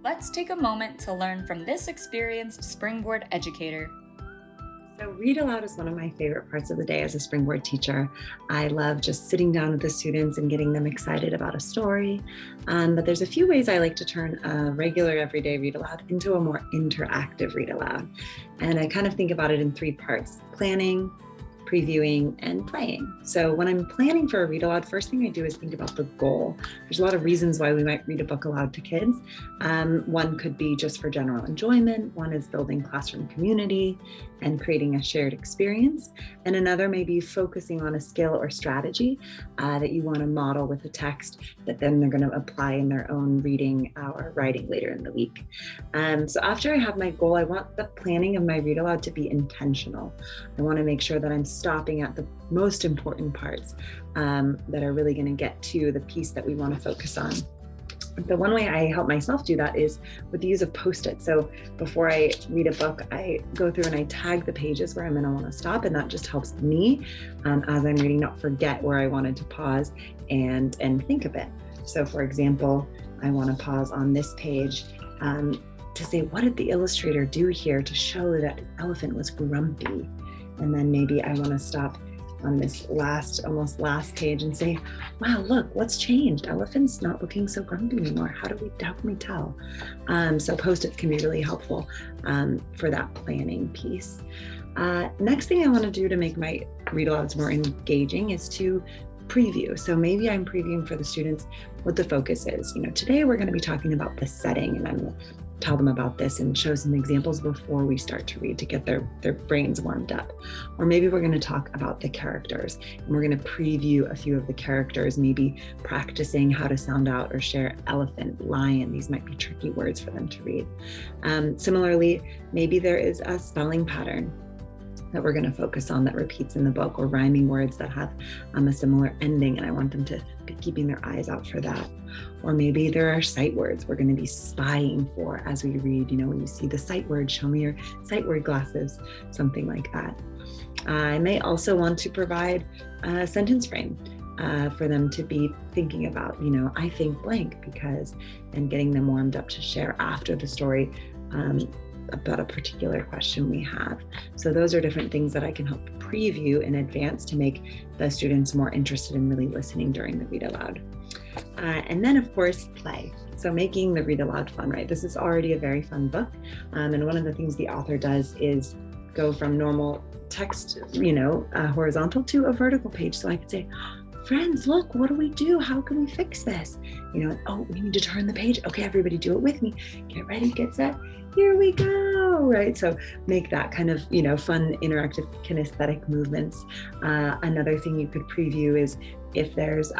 Let's take a moment to learn from this experienced Springboard educator. So read aloud is one of my favorite parts of the day as a Springboard teacher. I love just sitting down with the students and getting them excited about a story. But there's a few ways I like to turn a regular everyday read aloud into a more interactive read aloud. And I kind of think about it in three parts: planning, previewing, and playing. So when I'm planning for a read aloud, first thing I do is think about the goal. There's a lot of reasons why we might read a book aloud to kids. One could be just for general enjoyment. One is building classroom community and creating a shared experience. And another may be focusing on a skill or strategy that you want to model with a text that then they're going to apply in their own reading or writing later in the week. So after I have my goal, I want the planning of my read aloud to be intentional. I want to make sure that I'm stopping at the most important parts that are really going to get to the piece that we want to focus on. The one way I help myself do that is with the use of Post-its. So before I read a book, I go through and I tag the pages where I'm going to want to stop, and that just helps me as I'm reading not forget where I wanted to pause and think of it. So for example, I want to pause on this page to say, what did the illustrator do here to show that elephant was grumpy? And then maybe I want to stop on this almost last page and say, wow, look, what's changed? Elephant's not looking so grumpy anymore. How can we tell? So Post-its can be really helpful for that planning piece. Next thing I want to do to make my read alouds more engaging is to preview. So maybe I'm previewing for the students what the focus is. Today we're going to be talking about the setting, and I'm going to tell them about this and show some examples before we start to read to get their brains warmed up. Or maybe we're going to talk about the characters, and we're going to preview a few of the characters, maybe practicing how to sound out or share elephant, lion. These might be tricky words for them to read. Similarly, maybe there is a spelling pattern that we're going to focus on that repeats in the book, or rhyming words that have a similar ending, and I want them to be keeping their eyes out for that. Or maybe there are sight words we're going to be spying for as we read. When you see the sight word, show me your sight word glasses, something like that. I may also want to provide a sentence frame for them to be thinking about, I think blank, because, and getting them warmed up to share after the story about a particular question we have. So those are different things that I can help preview in advance to make the students more interested in really listening during the read aloud. And then of course, play. So making the read aloud fun, right? This is already a very fun book. And one of the things the author does is go from normal text, horizontal to a vertical page. So I could say, friends, look, what do we do? How can we fix this? Oh, we need to turn the page. Okay, everybody do it with me. Get ready, get set. Here we go, right? So make that kind of, fun, interactive, kinesthetic movements. Another thing you could preview is if there's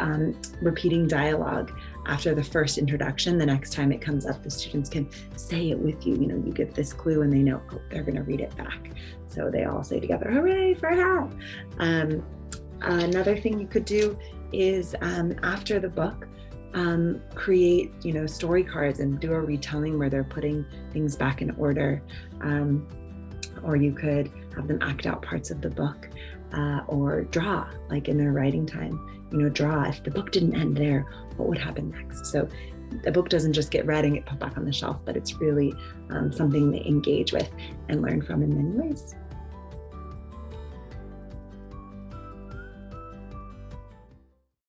repeating dialogue after the first introduction, the next time it comes up, the students can say it with you. You get this clue and they know, oh, they're going to read it back. So they all say together, hooray for help. Another thing you could do is after the book, create, story cards and do a retelling where they're putting things back in order. Or you could have them act out parts of the book or draw, like in their writing time, draw. If the book didn't end there, what would happen next? So the book doesn't just get read and get put back on the shelf, but it's really something they engage with and learn from in many ways.